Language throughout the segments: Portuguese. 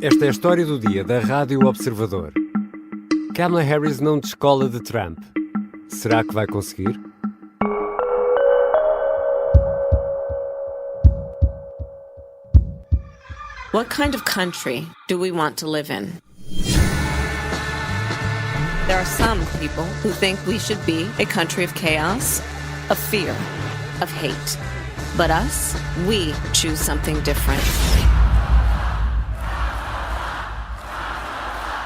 Esta é a história do dia da Rádio Observador. Kamala Harris não descola de Trump. Será que vai conseguir? What kind of country do we want to live in? There are some people who think we should be a country of chaos, of fear, of hate. But us, we choose something different.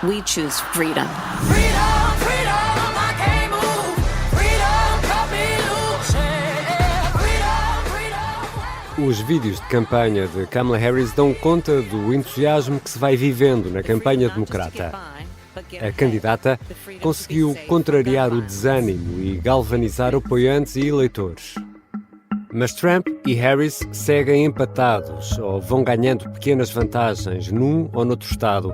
We choose freedom. Freedom, freedom, I can't move. Freedom, cut me loose. Yeah. Freedom, freedom. Os vídeos de campanha de Kamala Harris dão conta do entusiasmo que se vai vivendo na campanha democrata. A candidata conseguiu contrariar o desânimo e galvanizar apoiantes e eleitores. Mas Trump e Harris seguem empatados ou vão ganhando pequenas vantagens num ou noutro estado.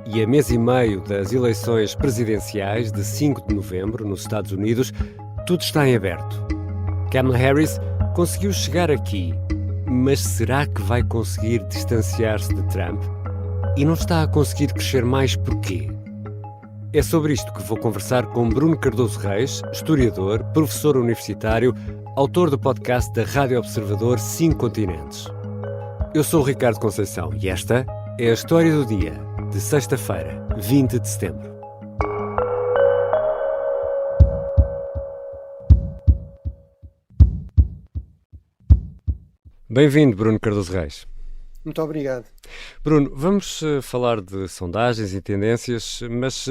E a mês e meio das eleições presidenciais de 5 de novembro nos Estados Unidos, tudo está em aberto. Kamala Harris conseguiu chegar aqui, mas será que vai conseguir distanciar-se de Trump? E não está a conseguir crescer mais porquê? É sobre isto que vou conversar com Bruno Cardoso Reis, historiador, professor universitário, autor do podcast da Rádio Observador 5 Continentes. Eu sou o Ricardo Conceição e esta é a história do dia de sexta-feira, 20 de setembro. Bem-vindo, Bruno Cardoso Reis. Muito obrigado. Bruno, vamos falar de sondagens e tendências, mas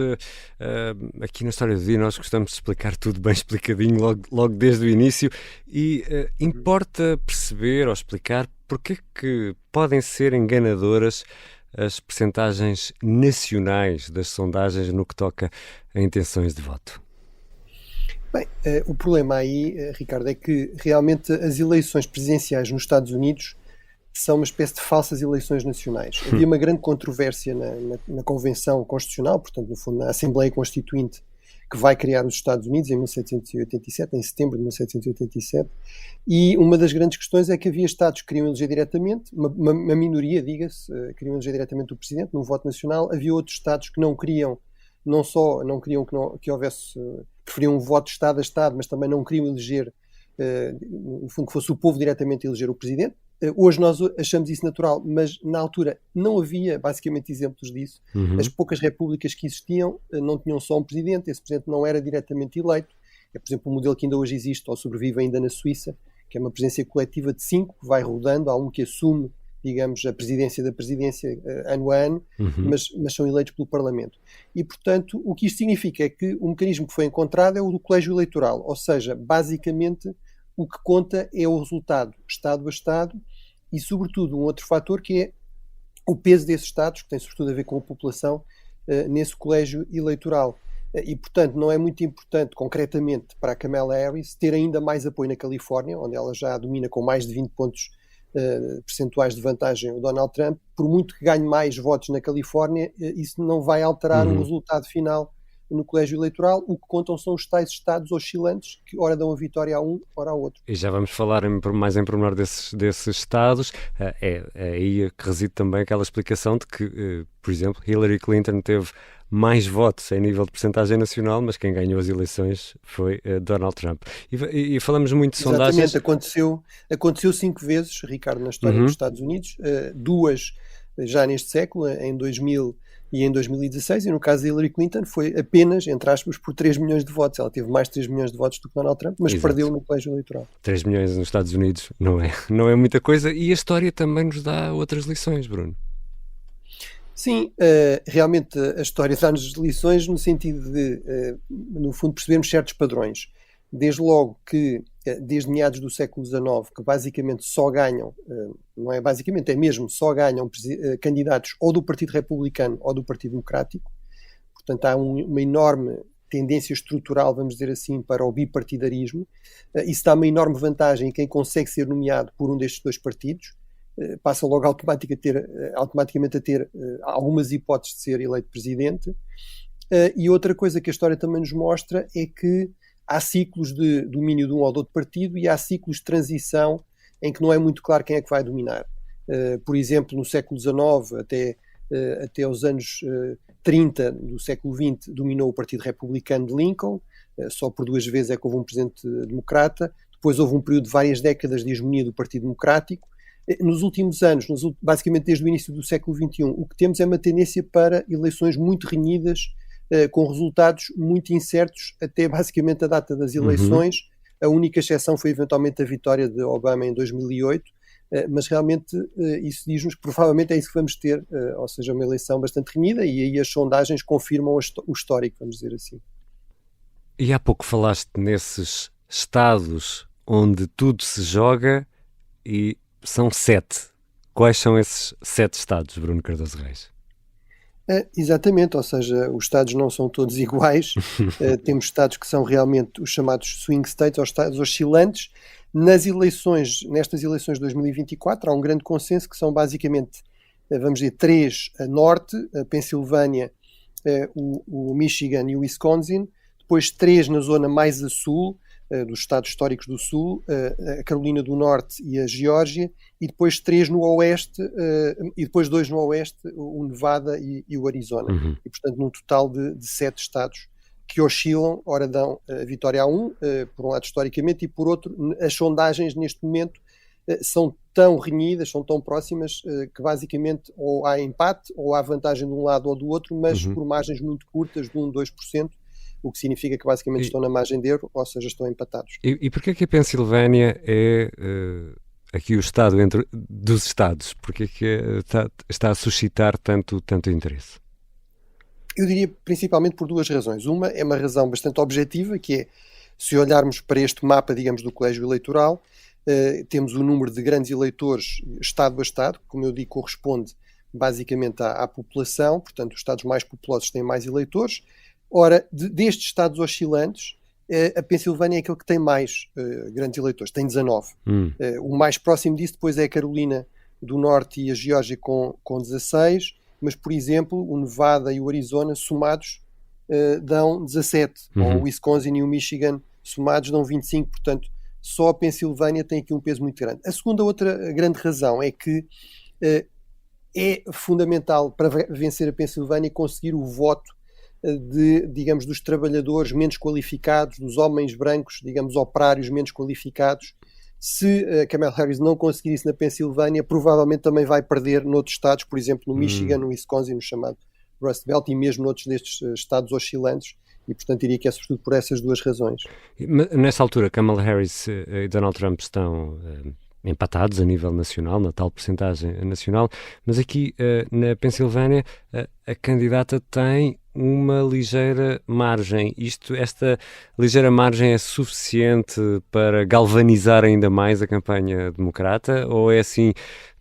aqui na História do Dia nós gostamos de explicar tudo bem explicadinho logo desde o início e importa perceber ou explicar porque que podem ser enganadoras as percentagens nacionais das sondagens no que toca a intenções de voto. Bem, o problema aí, Ricardo, é que realmente as eleições presidenciais nos Estados Unidos são uma espécie de falsas eleições nacionais. Havia uma grande controvérsia na Convenção Constitucional, portanto, no fundo, na Assembleia Constituinte, que vai criar os Estados Unidos em 1787, em setembro de 1787, e uma das grandes questões é que havia Estados que queriam eleger diretamente, uma minoria, diga-se, queriam eleger diretamente o Presidente num voto nacional, havia outros Estados que não queriam, não só não queriam que houvesse, preferiam um voto de Estado a Estado, mas também não queriam eleger, no fundo, que fosse o povo diretamente a eleger o Presidente. Hoje nós achamos isso natural, mas na altura não havia basicamente exemplos disso. As poucas repúblicas que existiam não tinham só um presidente, esse presidente não era diretamente eleito. É, por exemplo, o modelo que ainda hoje existe ou sobrevive ainda na Suíça, que é uma presidência coletiva de 5, que vai rodando, há um que assume, digamos, a presidência da presidência ano a ano, mas são eleitos pelo Parlamento. E, portanto, o que isto significa é que o mecanismo que foi encontrado é o do colégio eleitoral, ou seja, basicamente o que conta é o resultado, Estado a Estado, e sobretudo um outro fator que é o peso desses Estados, que tem sobretudo a ver com a população, nesse colégio eleitoral. E, portanto, não é muito importante, concretamente, para a Kamala Harris ter ainda mais apoio na Califórnia, onde ela já domina com mais de 20 pontos percentuais de vantagem o Donald Trump. Por muito que ganhe mais votos na Califórnia, isso não vai alterar o resultado final no colégio eleitoral. O que contam são os tais estados oscilantes que ora dão a vitória a um, ora ao outro. E já vamos falar mais em pormenor desses estados. É aí que reside também aquela explicação de que, por exemplo, Hillary Clinton teve mais votos em nível de percentagem nacional, mas quem ganhou as eleições foi Donald Trump. E falamos muito de sondagens. Exatamente, aconteceu 5 vezes, Ricardo, na história dos Estados Unidos, 2 já neste século, em 2000 e em 2016, e no caso de Hillary Clinton foi apenas, entre aspas, por 3 milhões de votos. Ela teve mais de 3 milhões de votos do que Donald Trump, mas Exato. Perdeu no colégio eleitoral. 3 milhões nos Estados Unidos não é muita coisa, e a história também nos dá outras lições, Bruno. Sim, realmente a história dá-nos lições no sentido de, no fundo, percebermos certos padrões. Desde logo que, desde meados do século XIX, que basicamente só ganham, não é basicamente, é mesmo, só ganham candidatos ou do Partido Republicano ou do Partido Democrático. Portanto, há uma enorme tendência estrutural, vamos dizer assim, para o bipartidarismo. Isso dá uma enorme vantagem a quem consegue ser nomeado por um destes dois partidos. Passa logo automaticamente a ter algumas hipóteses de ser eleito presidente. E outra coisa que a história também nos mostra é que há ciclos de domínio de um ou de outro partido e há ciclos de transição em que não é muito claro quem é que vai dominar. Por exemplo, no século XIX, até até os anos 30 do século XX dominou o Partido Republicano de Lincoln, só por 2 vezes é que houve um presidente democrata, depois houve um período de várias décadas de hegemonia do Partido Democrático. Nos últimos anos, basicamente desde o início do século XXI, o que temos é uma tendência para eleições muito renhidas, com resultados muito incertos até basicamente a data das eleições. A única exceção foi eventualmente a vitória de Obama em 2008, mas realmente isso diz-nos que provavelmente é isso que vamos ter, ou seja, uma eleição bastante renhida, e aí as sondagens confirmam o histórico, vamos dizer assim. E há pouco falaste nesses estados onde tudo se joga, e são 7. Quais são esses 7 estados, Bruno Cardoso Reis? Exatamente, ou seja, os estados não são todos iguais. Temos estados que são realmente os chamados swing states, ou estados oscilantes. Nestas eleições de 2024, há um grande consenso que são basicamente, vamos dizer, 3 a norte, a Pensilvânia, o Michigan e o Wisconsin, depois 3 na zona mais a sul, dos estados históricos do sul, a Carolina do Norte e a Geórgia, e depois 3 no oeste, e depois 2 no oeste, o Nevada e o Arizona. E portanto num total de 7 estados que oscilam, ora dão a vitória a um, por um lado historicamente, e por outro as sondagens neste momento são tão renhidas, são tão próximas, que basicamente ou há empate ou há vantagem de um lado ou do outro, mas por margens muito curtas, de 1-2%, o que significa que basicamente estão na margem de erro, ou seja, estão empatados. E porquê que a Pensilvânia é aqui o estado dos estados? Porquê que está a suscitar tanto interesse? Eu diria principalmente por 2 razões. Uma é uma razão bastante objetiva, que é, se olharmos para este mapa, digamos, do colégio eleitoral, temos o número de grandes eleitores estado a estado, como eu digo, corresponde basicamente à população, portanto os estados mais populosos têm mais eleitores. Ora, destes estados oscilantes, a Pensilvânia é aquele que tem mais grandes eleitores, tem 19. O mais próximo disso depois é a Carolina do Norte e a Geórgia com 16, mas, por exemplo, o Nevada e o Arizona somados dão 17, ou o Wisconsin e o Michigan somados dão 25, portanto, só a Pensilvânia tem aqui um peso muito grande. A segunda outra grande razão é que é fundamental para vencer a Pensilvânia conseguir o voto digamos, dos trabalhadores menos qualificados, dos homens brancos, digamos, operários menos qualificados. Se a Kamala Harris não conseguir isso na Pensilvânia, provavelmente também vai perder noutros estados, por exemplo, no Michigan, no Wisconsin, no chamado Rust Belt, e mesmo noutros destes estados oscilantes, e portanto diria que é sobretudo por essas 2 razões. Nessa altura, Kamala Harris e Donald Trump estão empatados a nível nacional, na tal percentagem nacional, mas aqui na Pensilvânia a candidata tem uma ligeira margem. Esta ligeira margem é suficiente para galvanizar ainda mais a campanha democrata, ou é assim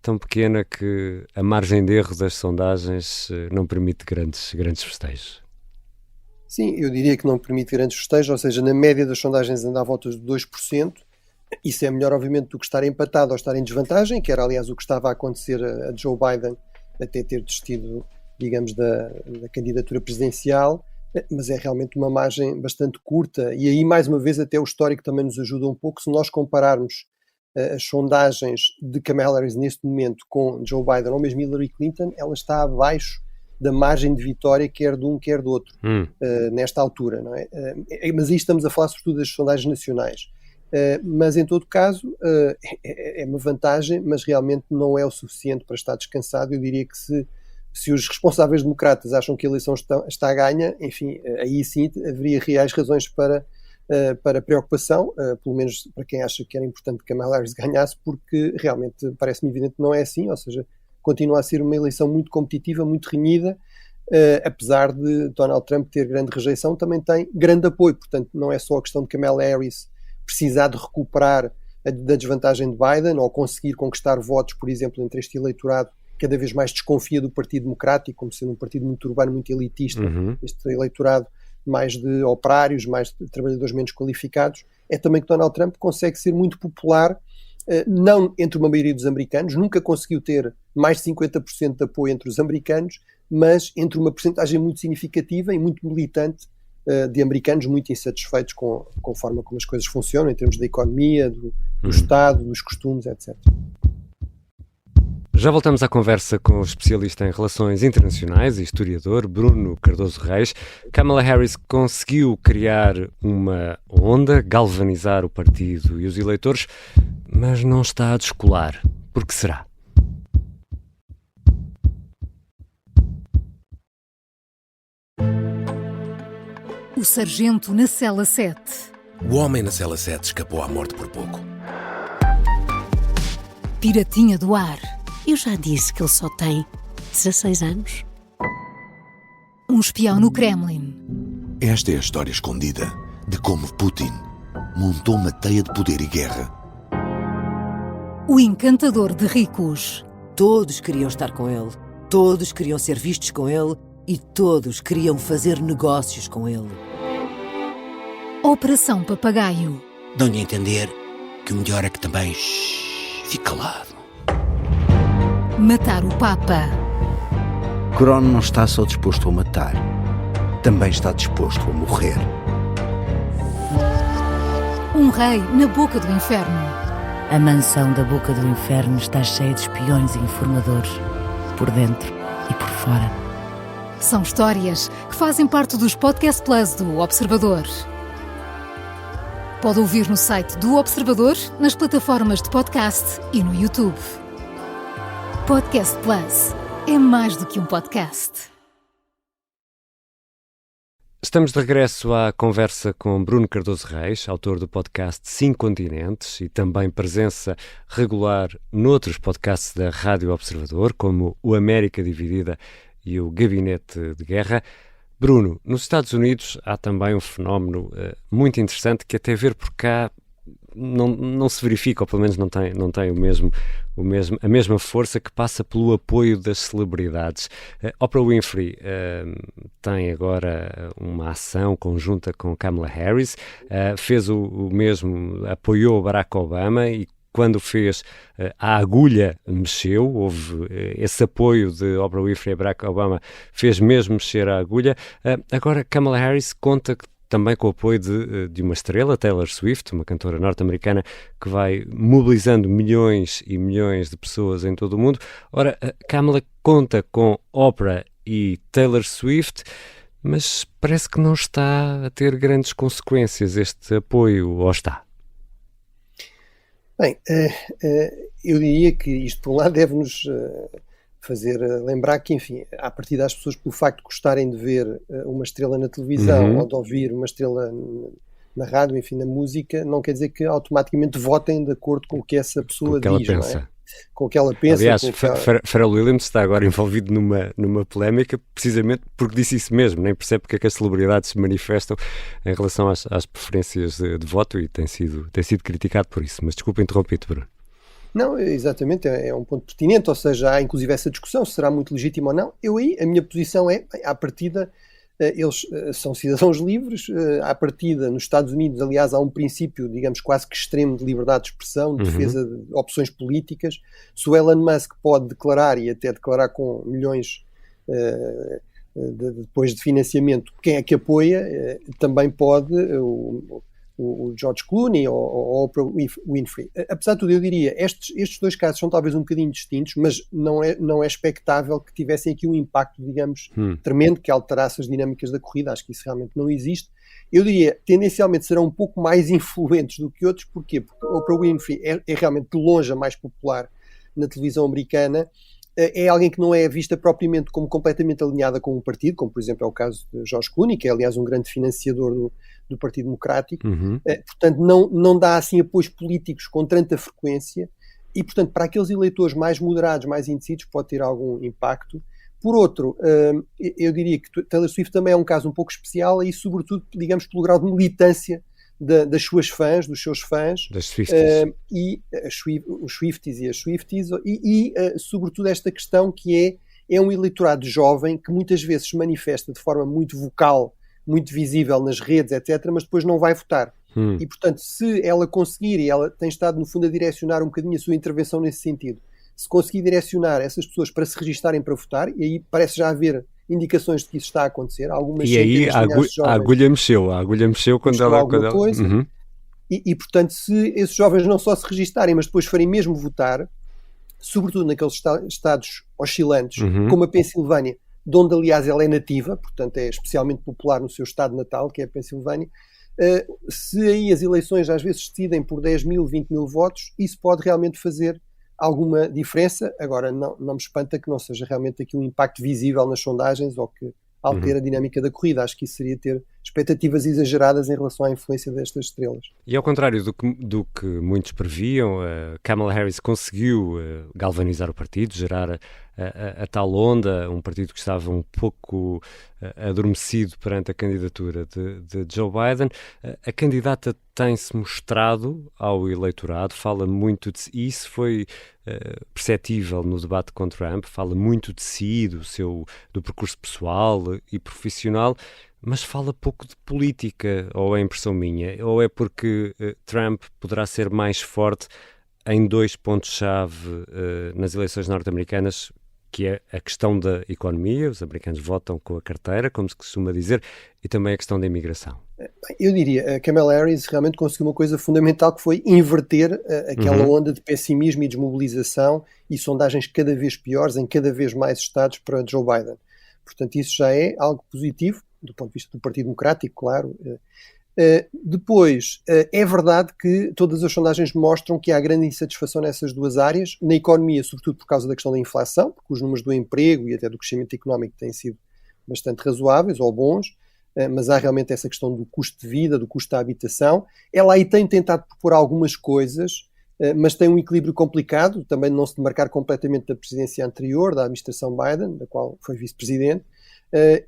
tão pequena que a margem de erro das sondagens não permite grandes festejos? Sim, eu diria que não permite grandes festejos, ou seja, na média das sondagens anda à volta de 2%. Isso é melhor, obviamente, do que estar empatado ou estar em desvantagem, que era, aliás, o que estava a acontecer a Joe Biden até ter desistido, digamos, da candidatura presidencial, mas é realmente uma margem bastante curta. E aí, mais uma vez, até o histórico também nos ajuda um pouco. Se nós compararmos as sondagens de Kamala Harris neste momento com Joe Biden ou mesmo Hillary Clinton, ela está abaixo da margem de vitória, quer de um, quer do outro, nesta altura, não é? Mas aí estamos a falar sobretudo das sondagens nacionais. Mas em todo caso é uma vantagem, mas realmente não é o suficiente para estar descansado. Eu diria que se os responsáveis democratas acham que a eleição está a ganha, enfim, aí sim haveria reais razões para preocupação, pelo menos para quem acha que era importante que Kamala Harris ganhasse, porque realmente parece-me evidente que não é assim, ou seja, continua a ser uma eleição muito competitiva, muito renhida, apesar de Donald Trump ter grande rejeição, também tem grande apoio. Portanto, não é só a questão de Kamala Harris precisar de recuperar da desvantagem de Biden ou conseguir conquistar votos, por exemplo, entre este eleitorado que cada vez mais desconfia do Partido Democrático, como sendo um partido muito urbano, muito elitista, este eleitorado mais de operários, mais de trabalhadores menos qualificados. É também que Donald Trump consegue ser muito popular, não entre uma maioria dos americanos, nunca conseguiu ter mais de 50% de apoio entre os americanos, mas entre uma percentagem muito significativa e muito militante de americanos muito insatisfeitos com a forma como as coisas funcionam, em termos da economia, do Estado, dos costumes, etc. Já voltamos à conversa com o especialista em relações internacionais e historiador Bruno Cardoso Reis. Kamala Harris conseguiu criar uma onda, galvanizar o partido e os eleitores, mas não está a descolar. Por que será? O sargento na cela 7. O homem na cela 7 escapou à morte por pouco. Piratinha do ar. Eu já disse que ele só tem 16 anos. Um espião no Kremlin. Esta é a história escondida de como Putin montou uma teia de poder e guerra. O encantador de ricos. Todos queriam estar com ele, todos queriam ser vistos com ele e todos queriam fazer negócios com ele. Operação Papagaio. Dão-lhe a entender que o melhor é que também fique calado. Matar o Papa. Crono não está só disposto a matar, também está disposto a morrer. Um rei na boca do inferno. A mansão da boca do inferno está cheia de espiões e informadores, por dentro e por fora. São histórias que fazem parte dos Podcast Plus do Observador. Pode ouvir no site do Observador, nas plataformas de podcast e no YouTube. Podcast Plus é mais do que um podcast. Estamos de regresso à conversa com Bruno Cardoso Reis, autor do podcast 5 Continentes e também presença regular noutros podcasts da Rádio Observador, como o América Dividida e o Gabinete de Guerra. Bruno, nos Estados Unidos há também um fenómeno muito interessante que até ver por cá não se verifica, ou pelo menos não tem a mesma força, que passa pelo apoio das celebridades. Oprah Winfrey tem agora uma ação conjunta com Kamala Harris, fez o mesmo, apoiou Barack Obama e quando fez, a agulha mexeu, houve esse apoio de Oprah Winfrey a Barack Obama, fez mesmo mexer a agulha. Agora Kamala Harris conta também com o apoio de uma estrela, Taylor Swift, uma cantora norte-americana que vai mobilizando milhões e milhões de pessoas em todo o mundo. Ora, Kamala conta com Oprah e Taylor Swift, mas parece que não está a ter grandes consequências este apoio, ou está? Bem, eu diria que isto, por um lado, deve-nos fazer lembrar que, enfim, à partida das pessoas, pelo facto de gostarem de ver uma estrela na televisão ou de ouvir uma estrela na rádio, enfim, na música, não quer dizer que automaticamente votem de acordo com o que essa pessoa diz, pensa. Não é? Com o que ela pensa. Aliás, Pharrell Williams está agora envolvido numa polémica precisamente porque disse isso mesmo, nem percebe porque é que as celebridades se manifestam em relação às preferências de voto e tem sido criticado por isso. Mas desculpa interromper-te, Bruno. Não, exatamente, é um ponto pertinente, ou seja, há inclusive essa discussão se será muito legítimo ou não. A minha posição é, à partida, eles são cidadãos livres, à partida, nos Estados Unidos, aliás, há um princípio, digamos, quase que extremo de liberdade de expressão, de defesa de opções políticas. Se o Elon Musk pode declarar, e até declarar com milhões depois de financiamento, quem é que apoia, também pode o George Clooney ou a Oprah Winfrey. Apesar de tudo, eu diria, estes dois casos são talvez um bocadinho distintos, mas não é expectável que tivessem aqui um impacto, digamos, tremendo, que alterasse as dinâmicas da corrida. Acho que isso realmente não existe. Eu diria, tendencialmente serão um pouco mais influentes do que outros. Porquê? Porque a Oprah Winfrey é realmente de longe a mais popular na televisão americana. É alguém que não é vista propriamente como completamente alinhada com um partido, como por exemplo é o caso de George Clooney, que é aliás um grande financiador do Partido Democrático. Portanto não dá assim apoios políticos com tanta frequência e portanto para aqueles eleitores mais moderados, mais indecisos, pode ter algum impacto. Por outro, eu diria que Taylor Swift também é um caso um pouco especial e sobretudo, digamos, pelo grau de militância das suas fãs, dos seus fãs, das Swifties. Os Swifties e as Swifties, e sobretudo esta questão que é um eleitorado jovem que muitas vezes se manifesta de forma muito vocal, muito visível nas redes, etc., mas depois não vai votar. E, portanto, se ela conseguir, e ela tem estado, no fundo, a direcionar um bocadinho a sua intervenção nesse sentido, se conseguir direcionar essas pessoas para se registarem para votar, e aí parece já haver indicações de que isso está a acontecer. Algumas e aí a agulha mexeu quando ela... E, portanto, se esses jovens não só se registarem, mas depois forem mesmo votar, sobretudo naqueles estados oscilantes, como a Pensilvânia, de onde, aliás, ela é nativa, portanto é especialmente popular no seu estado natal, que é a Pensilvânia. Se aí as eleições às vezes decidem por 10 mil, 20 mil votos, isso pode realmente fazer alguma diferença. Agora, não me espanta que não seja realmente aqui um impacto visível nas sondagens ou que altere a dinâmica da corrida. Acho que isso seria ter expectativas exageradas em relação à influência destas estrelas. E ao contrário do que muitos previam, Kamala Harris conseguiu galvanizar o partido, gerar a tal onda, um partido que estava um pouco adormecido perante a candidatura de Joe Biden. A candidata tem-se mostrado ao eleitorado, fala muito de si, e isso foi perceptível no debate com Trump, fala muito de si, do percurso pessoal e profissional, mas fala pouco de política, ou é impressão minha, ou é porque Trump poderá ser mais forte em dois pontos-chave nas eleições norte-americanas, que é a questão da economia, os americanos votam com a carteira, como se costuma dizer, e também a questão da imigração. Eu diria, a Kamala Harris realmente conseguiu uma coisa fundamental, que foi inverter aquela onda de pessimismo e desmobilização e sondagens cada vez piores em cada vez mais estados para Joe Biden. Portanto, isso já é algo positivo, do ponto de vista do Partido Democrático, claro. Depois, é verdade que todas as sondagens mostram que há grande insatisfação nessas duas áreas, na economia, sobretudo por causa da questão da inflação, porque os números do emprego e até do crescimento económico têm sido bastante razoáveis ou bons, mas há realmente essa questão do custo de vida, do custo da habitação. Ela aí tem tentado propor algumas coisas, mas tem um equilíbrio complicado, também de não se demarcar completamente da presidência anterior, da administração Biden, da qual foi vice-presidente,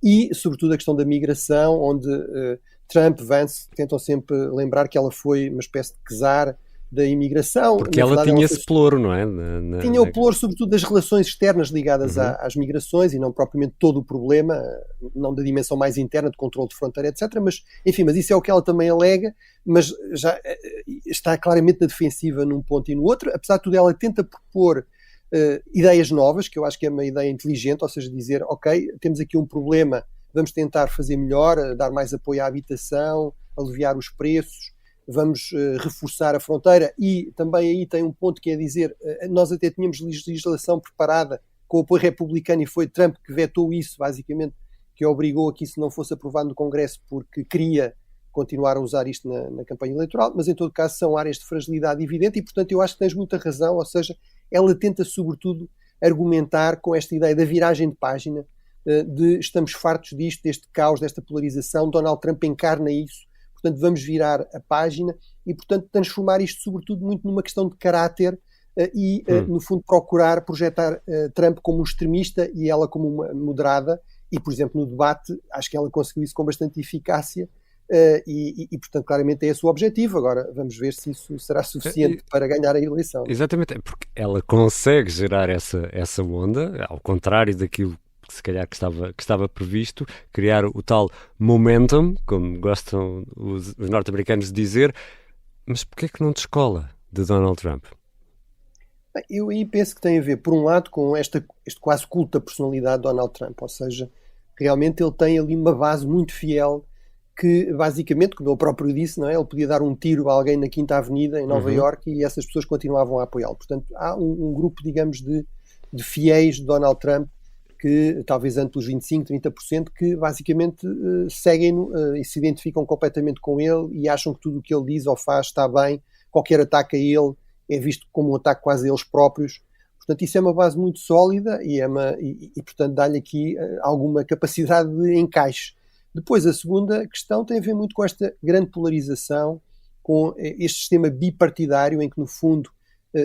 e sobretudo a questão da migração, onde Trump e Vance tentam sempre lembrar que ela foi uma espécie de czar da imigração. Porque ela tinha esse ploro, não é? Tinha o ploro, sobretudo, das relações externas ligadas às migrações e não propriamente todo o problema, não da dimensão mais interna de controle de fronteira, etc. Mas, enfim, mas isso é o que ela também alega, mas já está claramente na defensiva num ponto e no outro. Apesar de tudo, ela tenta propor ideias novas, que eu acho que é uma ideia inteligente, ou seja, dizer, ok, temos aqui um problema, vamos tentar fazer melhor, dar mais apoio à habitação, aliviar os preços, vamos reforçar a fronteira. E também aí tem um ponto que é dizer, nós até tínhamos legislação preparada com o apoio republicano e foi Trump que vetou isso, basicamente, que obrigou a que isso não fosse aprovado no Congresso porque queria continuar a usar isto na campanha eleitoral, mas em todo caso são áreas de fragilidade evidente e, portanto, eu acho que tens muita razão, ou seja, ela tenta sobretudo argumentar com esta ideia da viragem de página, de estamos fartos disto, deste caos, desta polarização, Donald Trump encarna isso, portanto vamos virar a página e, portanto, transformar isto sobretudo muito numa questão de caráter e, no fundo, procurar projetar Trump como um extremista e ela como uma moderada e, por exemplo, no debate, acho que ela conseguiu isso com bastante eficácia. E, portanto, claramente é esse o objetivo. Agora, vamos ver se isso será suficiente para ganhar a eleição. Exatamente, porque ela consegue gerar essa onda, ao contrário daquilo que se calhar que estava previsto, criar o tal momentum, como gostam os norte-americanos de dizer. Mas porquê é que não descola de Donald Trump? Bem, eu aí penso que tem a ver, por um lado, com este quase culto da personalidade de Donald Trump, ou seja, realmente ele tem ali uma base muito fiel que, basicamente, como ele próprio disse, não é? Ele podia dar um tiro a alguém na Quinta Avenida, em Nova Iorque, e essas pessoas continuavam a apoiá-lo. Portanto, há um grupo, digamos, de fiéis de Donald Trump, que talvez ante os 25%, 30%, que basicamente seguem-no e se identificam completamente com ele e acham que tudo o que ele diz ou faz está bem. Qualquer ataque a ele é visto como um ataque quase a eles próprios. Portanto, isso é uma base muito sólida e portanto, dá-lhe aqui alguma capacidade de encaixe. Depois, a segunda questão tem a ver muito com esta grande polarização, com este sistema bipartidário em que, no fundo,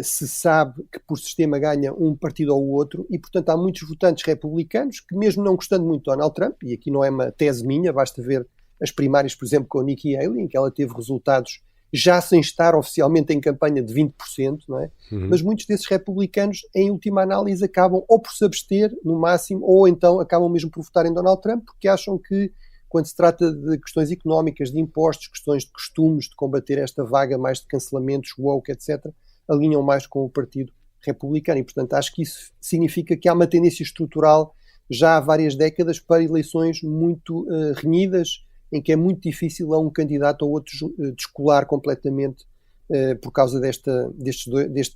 se sabe que por sistema ganha um partido ou outro e, portanto, há muitos votantes republicanos que, mesmo não gostando muito de Donald Trump, e aqui não é uma tese minha, basta ver as primárias, por exemplo, com a Nikki Haley, em que ela teve resultados já sem estar oficialmente em campanha de 20%, não é? Mas muitos desses republicanos, em última análise, acabam ou por se abster, no máximo, ou então acabam mesmo por votar em Donald Trump, porque acham que, quando se trata de questões económicas, de impostos, questões de costumes, de combater esta vaga mais de cancelamentos, woke, etc., alinham mais com o Partido Republicano. E, portanto, acho que isso significa que há uma tendência estrutural já há várias décadas para eleições muito renhidas, em que é muito difícil a um candidato ou outro descolar completamente por causa deste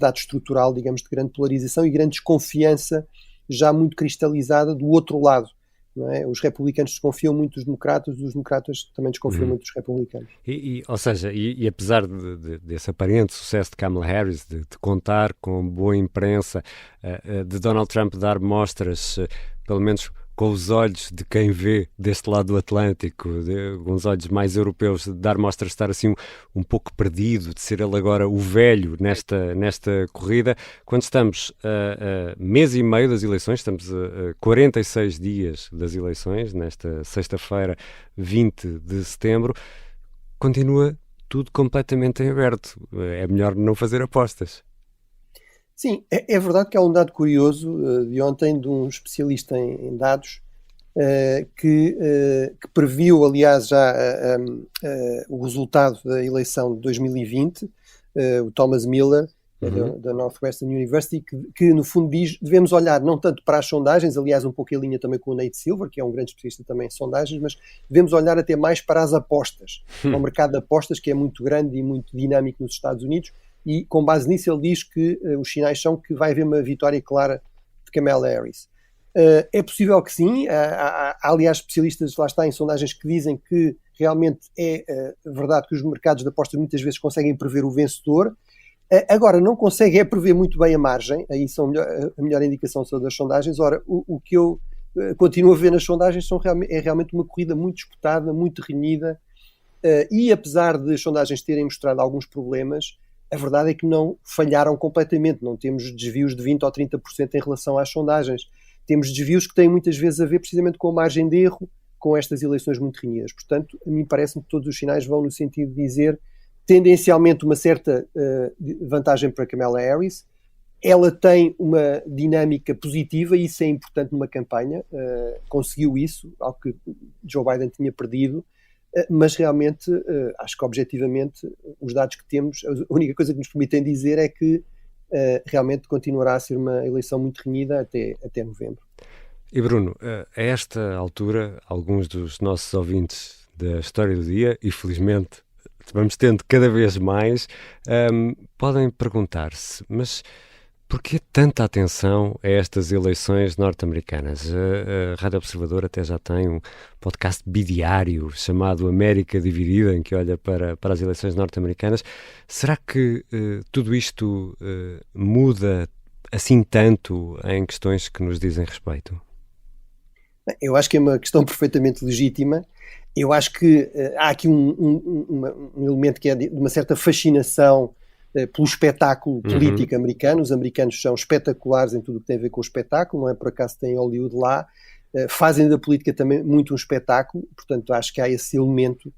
dado estrutural, digamos, de grande polarização e grande desconfiança já muito cristalizada do outro lado. Não é? Os republicanos desconfiam muito dos democratas, os democratas também desconfiam muito dos republicanos. Ou seja, apesar desse aparente sucesso de Kamala Harris, de contar com boa imprensa, de Donald Trump dar mostras, pelo menos com os olhos de quem vê deste lado do Atlântico, com os olhos mais europeus, de dar mostras de estar assim um pouco perdido, de ser ele agora o velho nesta corrida, quando estamos a mês e meio das eleições, estamos a 46 dias das eleições, nesta sexta-feira, 20 de setembro, continua tudo completamente em aberto. É melhor não fazer apostas. Sim, é verdade que há um dado curioso de ontem de um especialista em dados que previu, aliás, já o resultado da eleição de 2020, o Thomas Miller, da Northwestern University, que no fundo diz devemos olhar não tanto para as sondagens, aliás um pouco em linha também com o Nate Silver, que é um grande especialista também em sondagens, mas devemos olhar até mais para as apostas, para o mercado de apostas, que é muito grande e muito dinâmico nos Estados Unidos. E com base nisso ele diz que os sinais são que vai haver uma vitória clara de Kamala Harris. É possível que sim, há aliás especialistas lá está em sondagens que dizem que realmente é verdade que os mercados de apostas muitas vezes conseguem prever o vencedor, agora não conseguem prever muito bem a margem, aí a melhor indicação são das sondagens. Ora, o que eu continuo a ver nas sondagens é realmente uma corrida muito disputada, muito renhida, e apesar de as sondagens terem mostrado alguns problemas, a verdade é que não falharam completamente, não temos desvios de 20% ou 30% em relação às sondagens. Temos desvios que têm muitas vezes a ver precisamente com a margem de erro, com estas eleições muito renhidas. Portanto, a mim parece-me que todos os sinais vão no sentido de dizer, tendencialmente, uma certa vantagem para Kamala Harris. Ela tem uma dinâmica positiva e isso é importante numa campanha. Conseguiu isso, algo que Joe Biden tinha perdido. Mas realmente, acho que objetivamente, os dados que temos, a única coisa que nos permitem dizer é que realmente continuará a ser uma eleição muito renhida até novembro. E Bruno, a esta altura, alguns dos nossos ouvintes da História do Dia, e felizmente vamos tendo cada vez mais, podem perguntar-se, mas porquê tanta atenção a estas eleições norte-americanas? A Rádio Observador até já tem um podcast bidiário chamado América Dividida, em que olha para as eleições norte-americanas. Será que tudo isto muda assim tanto em questões que nos dizem respeito? Eu acho que é uma questão perfeitamente legítima. Eu acho que há aqui um elemento que é de uma certa fascinação pelo espetáculo político americano. Os americanos são espetaculares em tudo o que tem a ver com o espetáculo, não é por acaso tem Hollywood lá, fazem da política também muito um espetáculo, portanto acho que há esse elemento,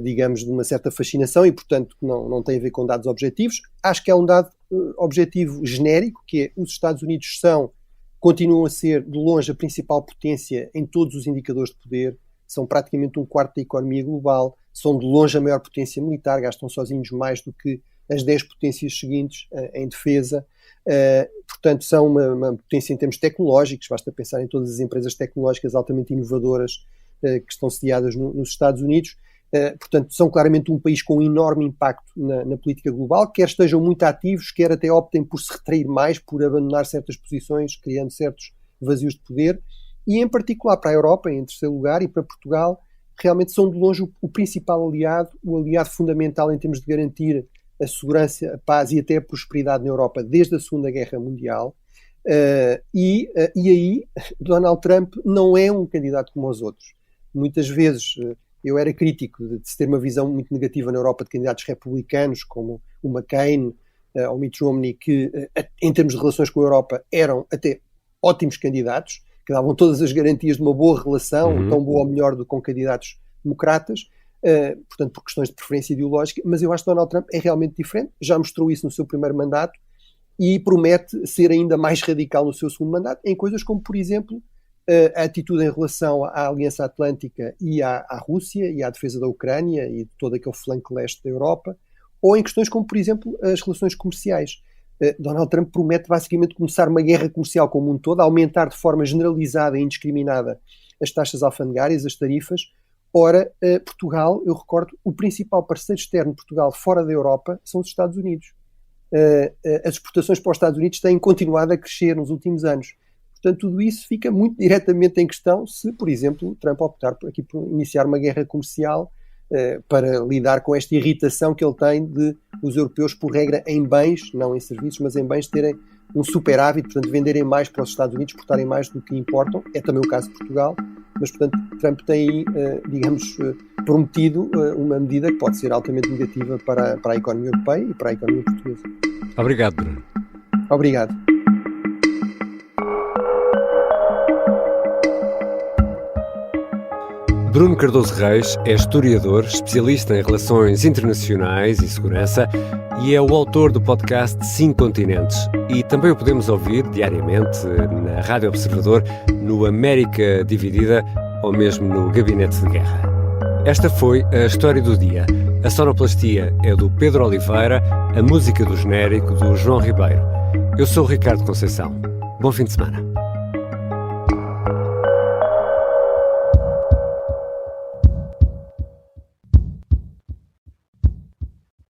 digamos, de uma certa fascinação e portanto não tem a ver com dados objetivos. Acho que é um dado objetivo genérico, que é os Estados Unidos continuam a ser de longe a principal potência em todos os indicadores de poder, são praticamente um quarto da economia global, são de longe a maior potência militar, gastam sozinhos mais do que as 10 potências seguintes em defesa, portanto são uma potência em termos tecnológicos, basta pensar em todas as empresas tecnológicas altamente inovadoras que estão sediadas nos Estados Unidos, portanto são claramente um país com um enorme impacto na política global, quer estejam muito ativos, quer até optem por se retrair mais, por abandonar certas posições, criando certos vazios de poder, e em particular para a Europa, em terceiro lugar, e para Portugal, realmente são de longe o principal aliado, o aliado fundamental em termos de garantir a segurança, a paz e até a prosperidade na Europa desde a Segunda Guerra Mundial, e aí Donald Trump não é um candidato como os outros. Muitas vezes eu era crítico de se ter uma visão muito negativa na Europa de candidatos republicanos como o McCain ou Mitt Romney, que em termos de relações com a Europa eram até ótimos candidatos, que davam todas as garantias de uma boa relação, tão boa ou melhor do que com candidatos democratas, portanto por questões de preferência ideológica, mas eu acho que Donald Trump é realmente diferente, já mostrou isso no seu primeiro mandato e promete ser ainda mais radical no seu segundo mandato, em coisas como, por exemplo, a atitude em relação à Aliança Atlântica e à Rússia e à defesa da Ucrânia e de todo aquele flanco leste da Europa, ou em questões como, por exemplo, as relações comerciais. Donald Trump promete basicamente começar uma guerra comercial como um todo, aumentar de forma generalizada e indiscriminada as taxas alfandegárias, as tarifas, Ora, Portugal, eu recordo, o principal parceiro externo de Portugal fora da Europa são os Estados Unidos. As exportações para os Estados Unidos têm continuado a crescer nos últimos anos. Portanto, tudo isso fica muito diretamente em questão se, por exemplo, Trump optar por iniciar uma guerra comercial para lidar com esta irritação que ele tem de os europeus, por regra, em bens, não em serviços, mas em bens, terem um superávit, portanto, venderem mais para os Estados Unidos, exportarem mais do que importam. É também o caso de Portugal, mas, portanto, Trump tem, digamos, prometido uma medida que pode ser altamente negativa para a economia europeia e para a economia portuguesa. Obrigado, Bruno. Obrigado. Bruno Cardoso Reis é historiador, especialista em relações internacionais e segurança e é o autor do podcast 5 Continentes. E também o podemos ouvir diariamente na Rádio Observador, no América Dividida ou mesmo no Gabinete de Guerra. Esta foi a história do dia. A sonoplastia é do Pedro Oliveira, a música do genérico do João Ribeiro. Eu sou o Ricardo Conceição. Bom fim de semana.